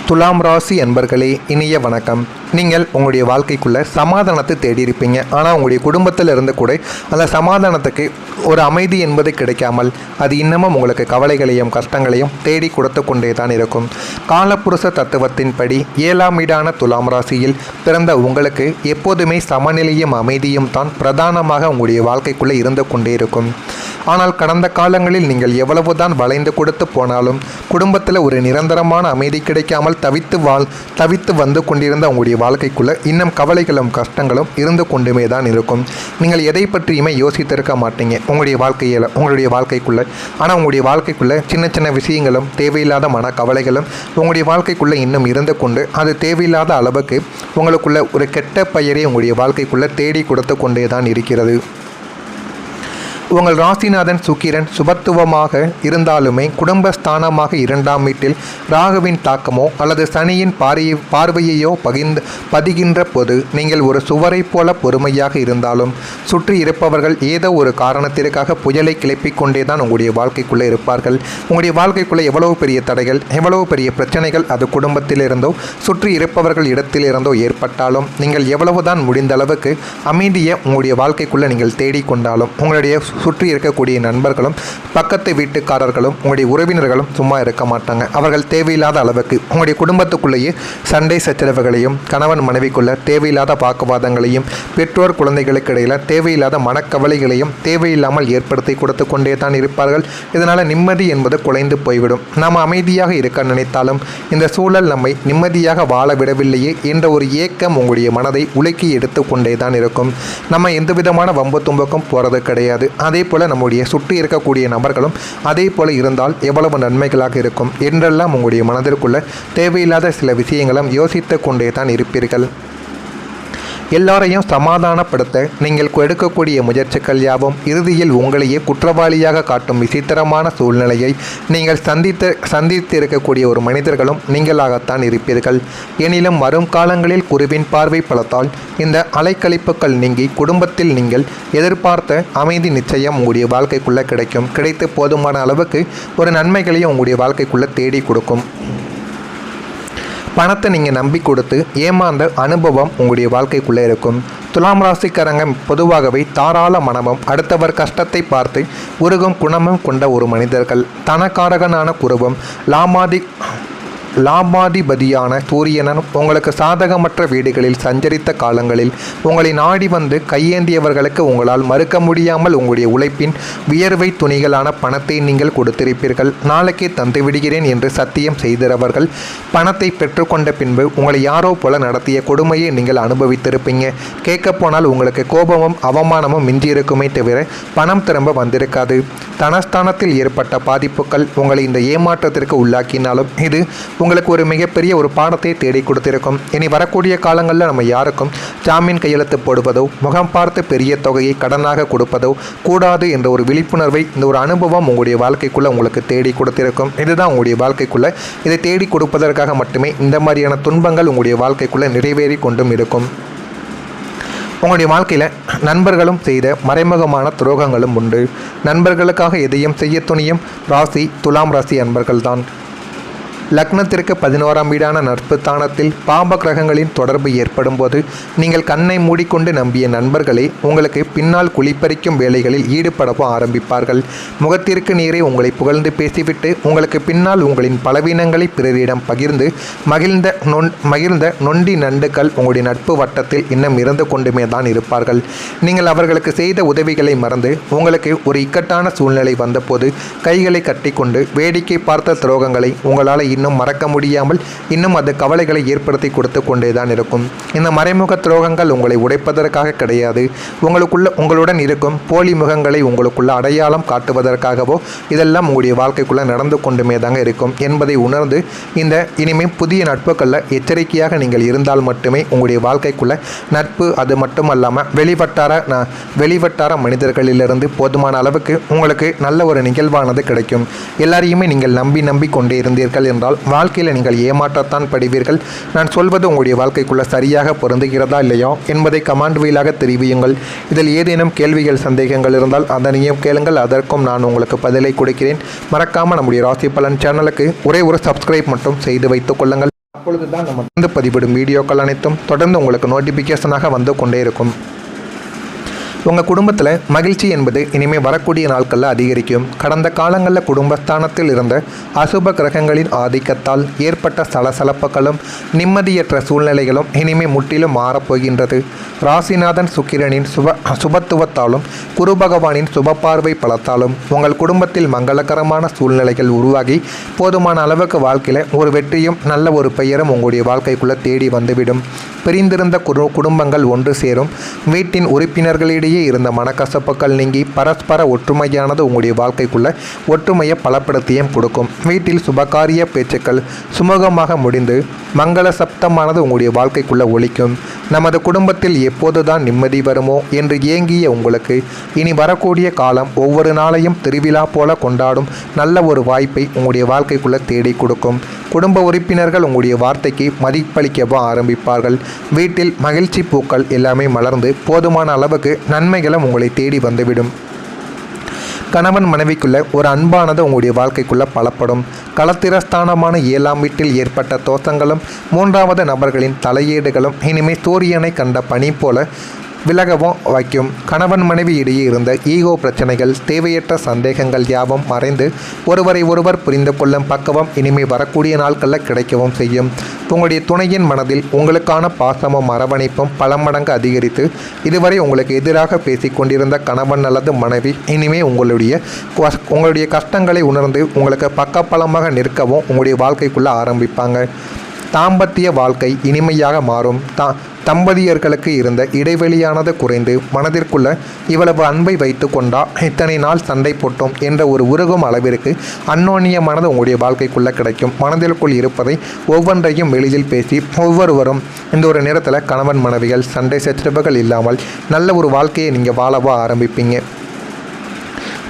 துலாம் ராசி அன்பர்களே, இனிய வணக்கம். நீங்கள் உங்களுடைய வாழ்க்கைக்குள்ளே சமாதானத்தை தேடி இருப்பீங்க. ஆனால் உங்களுடைய குடும்பத்தில் இருந்து கூட அந்த சமாதானத்துக்கு ஒரு அமைதி என்பது கிடைக்காமல் அது இன்னமும் உங்களுக்கு கவலைகளையும் கஷ்டங்களையும் தேடி கொடுத்து கொண்டே தான் இருக்கும். காலப்புருஷ தத்துவத்தின்படி 7ஆம் வீடான துலாம் ராசியில் பிறந்த உங்களுக்கு எப்போதுமே சமநிலையும் அமைதியும் தான் பிரதானமாக உங்களுடைய வாழ்க்கைக்குள்ளே இருந்து கொண்டே இருக்கும். ஆனால் கடந்த காலங்களில் நீங்கள் எவ்வளவுதான் வளைந்து கொடுத்து போனாலும் குடும்பத்தில் ஒரு நிரந்தரமான அமைதி கிடைக்காமல் தவித்து வந்து கொண்டிருந்த உங்களுடைய வாழ்க்கைக்குள்ளே இன்னும் கவலைகளும் கஷ்டங்களும் இருந்து கொண்டுமே தான் இருக்கும். நீங்கள் எதை பற்றியுமே யோசித்திருக்க மாட்டீங்க உங்களுடைய வாழ்க்கைக்குள்ளே. ஆனால் உங்களுடைய வாழ்க்கைக்குள்ளே சின்ன சின்ன விஷயங்களும் தேவையில்லாத மன கவலைகளும் உங்களுடைய வாழ்க்கைக்குள்ளே இன்னும் இருந்து கொண்டு அது தேவையில்லாத அளவுக்கு உங்களுக்குள்ள ஒரு கெட்ட பெயரை உங்களுடைய வாழ்க்கைக்குள்ளே தேடி கொடுத்து கொண்டே தான் இருக்கிறது. உங்கள் ராசிநாதன் சுக்கிரன் சுபத்துவமாக இருந்தாலுமே குடும்பஸ்தானமாக 2ஆம் வீட்டில் ராகுவின் தாக்கமோ அல்லது சனியின் பார்வையையோ பதிகின்ற போது நீங்கள் ஒரு சுவரை போல பொறுமையாக இருந்தாலும் சுற்றி இருப்பவர்கள் ஏதோ ஒரு காரணத்திற்காக புயலை கிளப்பிக் கொண்டே தான் உங்களுடைய வாழ்க்கைக்குள்ளே இருப்பார்கள். உங்களுடைய வாழ்க்கைக்குள்ளே எவ்வளவு பெரிய தடைகள், எவ்வளவு பெரிய பிரச்சனைகள் அது குடும்பத்திலிருந்தோ சுற்றி இருப்பவர்கள் இடத்திலிருந்தோ ஏற்பட்டாலும் நீங்கள் எவ்வளவுதான் முடிந்த அளவுக்கு அமைதியை உங்களுடைய வாழ்க்கைக்குள்ளே நீங்கள் தேடிக்கொண்டாலும் உங்களுடைய சுற்றி இருக்கக்கூடிய நண்பர்களும் பக்கத்து வீட்டுக்காரர்களும் உங்களுடைய உறவினர்களும் சும்மா இருக்க மாட்டாங்க. அவர்கள் தேவையில்லாத அளவுக்கு உங்களுடைய குடும்பத்துக்குள்ளேயே சண்டை சச்சரவுகளையும் கணவன் மனைவிக்குள்ள தேவையில்லாத வாக்குவாதங்களையும் பெற்றோர் குழந்தைகளுக்கு இடையில் தேவையில்லாத மனக்கவலைகளையும் தேவையில்லாமல் ஏற்படுத்தி கொடுத்து கொண்டே தான் இருப்பார்கள். இதனால் நிம்மதி என்பது குலைந்து போய்விடும். நாம் அமைதியாக இருக்க நினைத்தாலும் இந்த சூழல் நம்மை நிம்மதியாக வாழ விடவில்லையே என்ற ஒரு ஏக்கம் உங்களுடைய மனதை உலுக்கி எடுத்து கொண்டே தான் இருக்கும். நம்ம எந்த விதமான வம்பு தும்பக்கும் போகிறது கிடையாது. அதே போல் நம்முடைய சுற்றி இருக்கக்கூடிய நபர்களும் அதே போல் இருந்தால் எவ்வளவு நன்மைகளாக இருக்கும் என்றெல்லாம் உங்களுடைய மனதிற்குள்ள தேவையில்லாத சில விஷயங்களும் யோசித்து கொண்டே தான் இருப்பீர்கள். எல்லாரையும் சமாதானப்படுத்த நீங்கள் எடுக்கக்கூடிய முயற்சிகள் யாவும் இறுதியில் உங்களையே குற்றவாளியாக காட்டும் விசித்திரமான சூழ்நிலையை நீங்கள் சந்தித்து இருக்கக்கூடிய ஒரு மனிதர்களும் நீங்களாகத்தான் இருப்பீர்கள். எனினும் வரும் காலங்களில் குருவின் பார்வை பலத்தால் இந்த அலைக்கழிப்புகள் நீங்கி குடும்பத்தில் நீங்கள் எதிர்பார்த்த அமைதி நிச்சயம் உங்களுடைய வாழ்க்கைக்குள்ளே கிடைத்து போதுமான அளவுக்கு ஒரு நன்மைகளையும் உங்களுடைய வாழ்க்கைக்குள்ளே தேடி கொடுக்கும். பணத்தை நீங்கள் நம்பி கொடுத்து ஏமாந்த அனுபவம் உங்களுடைய வாழ்க்கைக்குள்ளே இருக்கும். துலாம் ராசிக்காரங்க பொதுவாகவே தாராள மனமும் அடுத்தவர் கஷ்டத்தை பார்த்து உருகும் குணமும் கொண்ட ஒரு மனிதர்கள். தனக்காரகனான குருவும் லாபாதிபதியான சூரியனும் உங்களுக்கு சாதகமற்ற வீடுகளில் சஞ்சரித்த காலங்களில் உங்களை நாடி வந்து கையேந்தியவர்களுக்கு உங்களால் மறுக்க முடியாமல் உங்களுடைய உழைப்பின் வியர்வை துணிகளான பணத்தை நீங்கள் கொடுத்திருப்பீர்கள். நாளைக்கே தந்து விடுகிறேன் என்று சத்தியம் செய்தவர்கள் பணத்தை பெற்றுக்கொண்ட பின்பு உங்களை யாரோ போல நடத்திய கொடுமையை நீங்கள் அனுபவித்திருப்பீங்க. கேட்கப்போனால் உங்களுக்கு கோபமும் அவமானமும் மிஞ்சியிருக்குமே தவிர பணம் திரும்ப வந்திருக்காது. தனஸ்தானத்தில் ஏற்பட்ட பாதிப்புகள் உங்களை இந்த ஏமாற்றத்திற்கு உள்ளாக்கினாலும் இது உங்களுக்கு ஒரு மிகப்பெரிய ஒரு பாடத்தை தேடி கொடுத்திருக்கும். இனி வரக்கூடிய காலங்களில் நம்ம யாருக்கும் ஜாமீன் கையெழுத்து போடுவதோ முகம் பார்த்து பெரிய தொகையை கடனாக கொடுப்பதோ கூடாது என்ற ஒரு விழிப்புணர்வை இந்த ஒரு அனுபவம் உங்களுடைய வாழ்க்கைக்குள்ளே உங்களுக்கு தேடி கொடுத்திருக்கும். இதுதான் உங்களுடைய வாழ்க்கைக்குள்ளே இதை தேடி கொடுப்பதற்காக மட்டுமே இந்த மாதிரியான துன்பங்கள் உங்களுடைய வாழ்க்கைக்குள்ளே நிறைவேறி கொண்டும் இருக்கும். உங்களுடைய வாழ்க்கையில் நண்பர்களும் செய்த மறைமுகமான துரோகங்களும் உண்டு. நண்பர்களுக்காக எதையும் செய்ய துணியும் ராசி துலாம் ராசி அன்பர்கள்தான். லக்னத்திற்கு 11ஆம் வீடான நட்பு ஸ்தானத்தில் பாப கிரகங்களின் தொடர்பு ஏற்படும் போது நீங்கள் கண்ணை மூடிக்கொண்டு நம்பிய நண்பர்களே உங்களுக்கு பின்னால் குளிப்பறிக்கும் வேலைகளில் ஈடுபடவும் ஆரம்பிப்பார்கள். முகத்திற்கு நேரே உங்களை புகழ்ந்து பேசிவிட்டு உங்களுக்கு பின்னால் உங்களின் பலவீனங்களை பிறரிடம் பகிர்ந்து மகிழ்ந்த நொண்டி நண்டுகள் உங்களுடைய நட்பு வட்டத்தில் இன்னும் இருந்து கொண்டுமே தான் இருப்பார்கள். நீங்கள் அவர்களுக்கு செய்த உதவிகளை மறந்து உங்களுக்கு ஒரு இக்கட்டான சூழ்நிலை வந்தபோது கைகளை கட்டிக்கொண்டு வேடிக்கை பார்த்த துரோகங்களை உங்களால் இன்னும் மறக்க முடியாமல் இன்னும் அது கவலைகளை ஏற்படுத்தி கொடுத்து கொண்டே தான் இருக்கும். இந்த மறைமுக துரோகங்கள் உங்களை உடைப்பதற்காக கிடையாது. உங்களுடன் இருக்கும் போலி முகங்களை உங்களுக்குள்ள அடையாளம் காட்டுவதற்காகவோ இதெல்லாம் உங்களுடைய வாழ்க்கைக்குள்ளே நடந்து கொண்டுமே தாங்க இருக்கும் என்பதை உணர்ந்து இந்த இனிமேல் புதிய நட்புகளில் எச்சரிக்கையாக நீங்கள் இருந்தால் மட்டுமே உங்களுடைய வாழ்க்கைக்குள்ளே நட்பு அது மட்டுமல்லாமல் வெளிவட்டார மனிதர்களிலிருந்து போதுமான அளவுக்கு உங்களுக்கு நல்ல ஒரு நிகழ்வானது கிடைக்கும். எல்லாரையுமே நீங்கள் நம்பி கொண்டே இருந்தீர்கள் என்றால் வாழ்க்கையில் நீங்கள் ஏமாற்றத்தான் படுவீர்கள். நான் சொல்வது உங்களுடைய வாழ்க்கைக்குள்ள சரியாக பொருந்துகிறதா இல்லையா என்பதை கமெண்ட் வாயிலாக தெரிவியுங்கள். இதில் ஏதேனும் கேள்விகள் சந்தேகங்கள் இருந்தால் அதனையும் கேளுங்கள், அதற்கும் நான் உங்களுக்கு பதிலை கொடுக்கிறேன். மறக்காமல் நம்முடைய ராசி பலன் சேனலுக்கு ஒரே ஒரு சப்ஸ்கிரைப் மட்டும் செய்து வைத்துக் கொள்ளுங்கள். அப்பொழுது தான் நம்ம தொடர்ந்து பதிவிடும் வீடியோக்கள் அனைத்தும் தொடர்ந்து உங்களுக்கு நோட்டிஃபிகேஷனாக வந்து கொண்டே இருக்கும். உங்கள் குடும்பத்தில் மகிழ்ச்சி என்பது இனிமேல் வரக்கூடிய நாட்களில் அதிகரிக்கும். கடந்த காலங்களில் குடும்பஸ்தானத்தில் இருந்த அசுப கிரகங்களின் ஆதிக்கத்தால் ஏற்பட்ட சலசலப்புகளும் நிம்மதியற்ற சூழ்நிலைகளும் இனிமேல் முற்றிலும் மாறப்போகின்றது. ராசிநாதன் சுக்கிரனின் சுபத்துவத்தாலும் குரு பகவானின் சுபப்பார்வை பலத்தாலும் உங்கள் குடும்பத்தில் மங்களகரமான சூழ்நிலைகள் உருவாகி போதுமான அளவுக்கு வாழ்க்கையில் ஒரு வெற்றியும் நல்ல ஒரு பெயரும் உங்களுடைய வாழ்க்கைக்குள்ளே தேடி வந்துவிடும். பிரிந்திருந்த குடும்பங்கள் ஒன்று சேரும். வீட்டின் உறுப்பினர்களிடையே இருந்த மனக்கசப்புகள் நீங்கி பரஸ்பர ஒற்றுமையானது உங்களுடைய வாழ்க்கைக்குள்ள ஒற்றுமையை பலப்படுத்தியும் கொடுக்கும். வீட்டில் சுபகாரிய பேச்சுக்கள் சுமூகமாக முடிந்து மங்கள சப்தமானது உங்களுடைய வாழ்க்கைக்குள்ள ஒலிக்கும். நமது குடும்பத்தில் எப்போதுதான் நிம்மதி வருமோ என்று ஏங்கிய உங்களுக்கு இனி வரக்கூடிய காலம் ஒவ்வொரு நாளையும் திருவிழா போல கொண்டாடும் நல்ல ஒரு வாய்ப்பை உங்களுடைய வாழ்க்கைக்குள்ள தேடி கொடுக்கும். குடும்ப உறுப்பினர்கள் உங்களுடைய வார்த்தைக்கு மதிப்பளிக்கவும் ஆரம்பிப்பார்கள். வீட்டில் மகிழ்ச்சி பூக்கள் எல்லாமே மலர்ந்து போதுமான அளவுக்கு நன்மைகளும் உங்களை தேடி வந்துவிடும். கணவன் மனைவிக்குள்ள ஒரு அன்பானது உங்களுடைய வாழ்க்கைக்குள்ள பலப்படும். களத்திரஸ்தானமான 7ஆம் வீட்டில் ஏற்பட்ட தோஷங்களும் 3வது நபர்களின் தலையீடுகளும் இனிமேல் சூரியனை கண்ட பனி போல விலகவும் வைக்கும். கணவன் மனைவி இடையே இருந்த ஈகோ பிரச்சனைகள் தேவையற்ற சந்தேகங்கள் யாவும் மறைந்து ஒருவரை ஒருவர் புரிந்து கொள்ளும் பக்குவம் இனிமேல் வரக்கூடிய நாட்களில் கிடைக்கவும் செய்யும். உங்களுடைய துணையின் மனதில் உங்களுக்கான பாசமும் அரவணைப்பும் பல மடங்கு அதிகரித்து இதுவரை உங்களுக்கு எதிராக பேசிக்கொண்டிருந்த கணவன் அல்லது மனைவி இனிமேல் உங்களுடைய கஷ்டங்களை உணர்ந்து உங்களுக்கு பக்கபலமாக நிற்கவும் உங்களுடைய வாழ்க்கைக்குள்ளே ஆரம்பிப்பாங்க. தாம்பத்திய வாழ்க்கை இனிமையாக மாறும். தம்பதியர்களுக்கு இருந்த இடைவெளியானது குறைந்து மனதிற்குள்ள இவ்வளவு அன்பை வைத்து கொண்டா இத்தனை நாள் சண்டை போட்டோம் என்ற ஒரு உருகும் அளவிற்கு அந்யோன்யமானது உங்களுடைய வாழ்க்கைக்குள்ளே கிடைக்கும். மனதிற்குள் இருப்பதை ஒவ்வொன்றையும் வெளியில் பேசி ஒவ்வொருவரும் இந்த ஒரு நேரத்தில் கணவன் மனைவிகள் சண்டை சச்சரவுகள் இல்லாமல் நல்ல ஒரு வாழ்க்கையை நீங்கள் வாழவா ஆரம்பிப்பீங்க.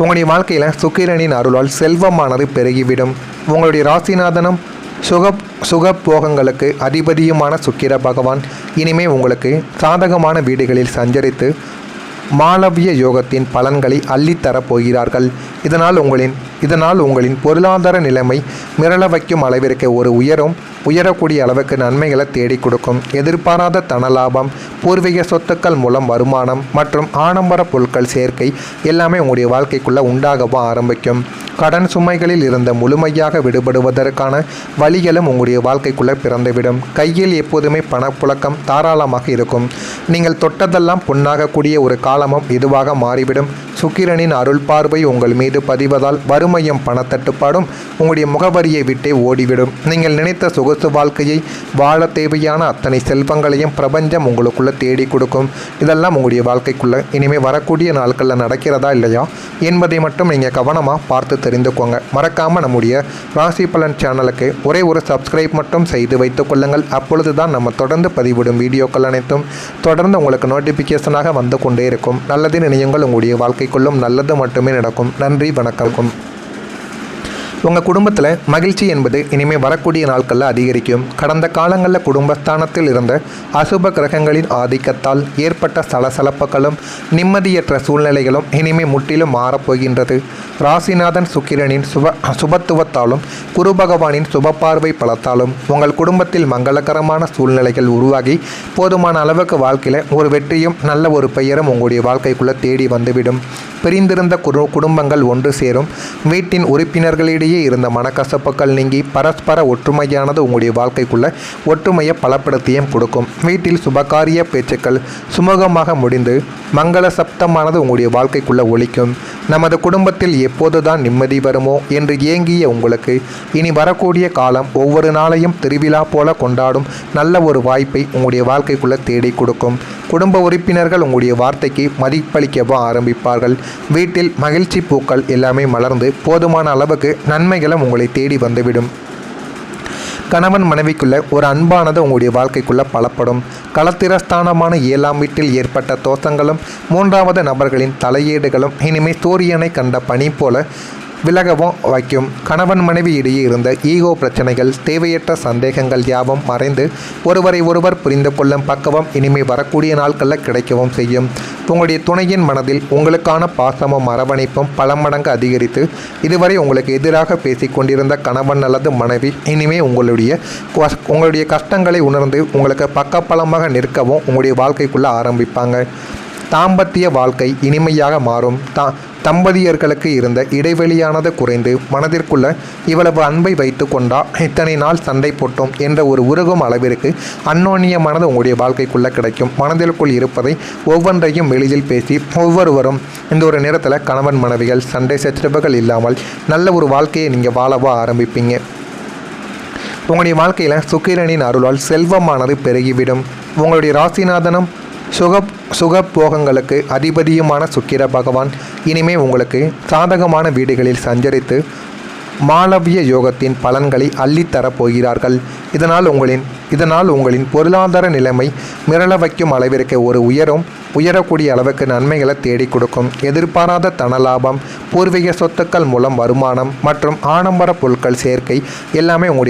உங்களுடைய வாழ்க்கையில் சுக்கிரனின் அருளால் செல்வமானது பெருகிவிடும். உங்களுடைய ராசிநாதனும் சுகபோகங்களுக்கு அதிபதியுமான சுக்கிர பகவான் இனிமே உங்களுக்கு சாதகமான வீடுகளில் சஞ்சரித்து மாளவிய யோகத்தின் பலன்களை அள்ளித்தரப் போகிறார்கள். இதனால் உங்களின் பொருளாதார நிலைமை மிரள வைக்கும் அளவிற்கு ஒரு உயரக்கூடிய அளவுக்கு நன்மைகளை தேடி கொடுக்கும். எதிர்பாராத தனலாபம், பூர்வீக சொத்துக்கள் மூலம் வருமானம் மற்றும் ஆடம்பர பொருட்கள் சேர்க்கை எல்லாமே உங்களுடைய வாழ்க்கைக்குள்ளே உண்டாகவும் ஆரம்பிக்கும். கடன் சுமைகளில் இருந்த முழுமையாக விடுபடுவதற்கான வழிகளும் உங்களுடைய வாழ்க்கைக்குள்ளே பிறந்துவிடும். கையில் எப்போதுமே பணப்புழக்கம் தாராளமாக இருக்கும். நீங்கள் தொட்டதெல்லாம் பொன்னாகக்கூடிய ஒரு காலமும் இதுவாக மாறிவிடும். சுக்கிரனின் அருள் பார்வை உங்கள் மீது பதிவதால் வறுமையும் பணத்தட்டுப்பாடும் உங்களுடைய முகவரியை விட்டே ஓடிவிடும். நீங்கள் நினைத்த சொகுசு வாழ்க்கையை வாழ தேவையான அத்தனை செல்வங்களையும் பிரபஞ்சம் உங்களுக்குள்ளே தேடி கொடுக்கும். இதெல்லாம் உங்களுடைய வாழ்க்கைக்குள்ளே இனிமேல் வரக்கூடிய நாட்களில் நடக்கிறதா இல்லையா என்பதை மட்டும் நீங்கள் கவனமாக பார்த்து தெரிந்துக்கோங்க. மறக்காமல் நம்முடைய ராசி பலன் சேனலுக்கு ஒரே ஒரு சப்ஸ்கிரைப் மட்டும் செய்து வைத்துக் கொள்ளுங்கள். அப்பொழுது தான் நம்ம தொடர்ந்து பதிவிடும் வீடியோக்கள் அனைத்தும் தொடர்ந்து உங்களுக்கு நோட்டிஃபிகேஷனாக வந்து கொண்டே இருக்கும். நல்லது நினையுங்கள், உங்களுடைய வாழ்க்கைக்குள்ளும் நல்லது மட்டுமே நடக்கும். நன்றி, வணக்கம். உங்கள் குடும்பத்தில் மகிழ்ச்சி என்பது இனிமேல் வரக்கூடிய நாட்களில் அதிகரிக்கும். கடந்த காலங்களில் குடும்பஸ்தானத்தில் இருந்த அசுப கிரகங்களின் ஆதிக்கத்தால் ஏற்பட்ட சலசலப்புகளும் நிம்மதியற்ற சூழ்நிலைகளும் இனிமேல் முற்றிலும் மாறப்போகின்றது. ராசிநாதன் சுக்கிரனின் சுபத்துவத்தாலும் குரு பகவானின் சுபப்பார்வை பலத்தாலும் உங்கள் குடும்பத்தில் மங்களகரமான சூழ்நிலைகள் உருவாகி போதுமான அளவுக்கு வாழ்க்கையில் ஒரு வெற்றியும் நல்ல ஒரு பெயரும் உங்களுடைய வாழ்க்கைக்குள்ளே தேடி வந்துவிடும். பிரிந்திருந்த குடும்பங்கள் ஒன்று சேரும். வீட்டின் உறுப்பினர்களிடையே இருந்த மனக்கசப்புகள் நீங்கி பரஸ்பர ஒற்றுமையானது உங்களுடைய வாழ்க்கைக்குள்ள ஒற்றுமையை பலப்படுத்தியும் கொடுக்கும். வீட்டில் சுபகாரிய பேச்சுக்கள் சுமூகமாக முடிந்து மங்கள சப்தமானது உங்களுடைய வாழ்க்கைக்குள்ள ஒலிக்கும். நமது குடும்பத்தில் எப்போதுதான் நிம்மதி வருமோ என்று ஏங்கிய உங்களுக்கு இனி வரக்கூடிய காலம் ஒவ்வொரு நாளையும் திருவிழா போல கொண்டாடும் நல்ல ஒரு வாய்ப்பை உங்களுடைய வாழ்க்கைக்குள்ள தேடி கொடுக்கும். குடும்ப உறுப்பினர்கள் உங்களுடைய வார்த்தைக்கு மதிப்பளிக்கவும் ஆரம்பிப்பார்கள். வீட்டில் மகிழ்ச்சி பூக்கள் எல்லாமே மலர்ந்து போதுமான அளவுக்கு நன்மைகளும் உங்களை தேடி வந்துவிடும். கணவன் மனைவிக்குள்ள ஒரு அன்பானது உங்களுடைய வாழ்க்கைக்குள்ள பலப்படும். களத்திரஸ்தானமான 7ஆம் வீட்டில் ஏற்பட்ட தோஷங்களும் 3வது நபர்களின் தலையீடுகளும் இனிமேல் சூரியனை கண்ட பனி போல விலகவும் வைக்கும். கணவன் மனைவி இடையே இருந்த ஈகோ பிரச்சனைகள், தேவையற்ற சந்தேகங்கள் யாவும் மறைந்து ஒருவரை ஒருவர் புரிந்து கொள்ளும் பக்குவம் இனிமே வரக்கூடிய நாட்களில் கிடைக்கவும் செய்யும். உங்களுடைய துணையின் மனதில் உங்களுக்கான பாசமும் அரவணைப்பும் பல மடங்கு அதிகரித்து இதுவரை உங்களுக்கு எதிராக பேசிக் கொண்டிருந்த கணவன் அல்லது மனைவி இனிமே உங்களுடைய கஷ்டங்களை உணர்ந்து உங்களுக்கு பக்கபலமாக நிற்கவும் உங்களுடைய வாழ்க்கைக்குள்ளே ஆரம்பிப்பாங்க. தாம்பத்திய வாழ்க்கை இனிமையாக மாறும். தம்பதியர்களுக்கு இருந்த இடைவெளியானது குறைந்து மனதிற்குள்ள இவ்வளவு அன்பை வைத்து கொண்டா இத்தனை நாள் சண்டை போட்டோம் என்ற ஒரு உருகும் அளவிற்கு அந்யோன்யமானது உங்களுடைய வாழ்க்கைக்குள்ளே கிடைக்கும். மனதிற்குள் இருப்பதை ஒவ்வொன்றையும் வெளியில் பேசி ஒவ்வொருவரும் இந்த ஒரு நேரத்தில் கணவன் மனைவிகள் சண்டை சச்சரவுகள் இல்லாமல் நல்ல ஒரு வாழ்க்கையை நீங்கள் வாழவா ஆரம்பிப்பீங்க. உங்களுடைய வாழ்க்கையில் சுக்கிரனின் அருளால் செல்வமானது பெருகிவிடும். உங்களுடைய ராசிநாதனும் சுகபோகங்களுக்கு அதிபதியுமான சுக்கிர பகவான் இனிமே உங்களுக்கு சாதகமான வீடுகளில் சஞ்சரித்து மாளவிய யோகத்தின் பலன்களை அள்ளித்தரப் போகிறார்கள். இதனால் உங்களின் பொருளாதார நிலைமை மிரள வைக்கும் அளவிற்கு உயரக்கூடிய அளவுக்கு நன்மைகளை தேடி கொடுக்கும். எதிர்பாராத தனலாபம், பூர்வீக சொத்துக்கள் மூலம் வருமானம் மற்றும் ஆடம்பர பொருட்கள் சேர்க்கை எல்லாமே உங்களுடைய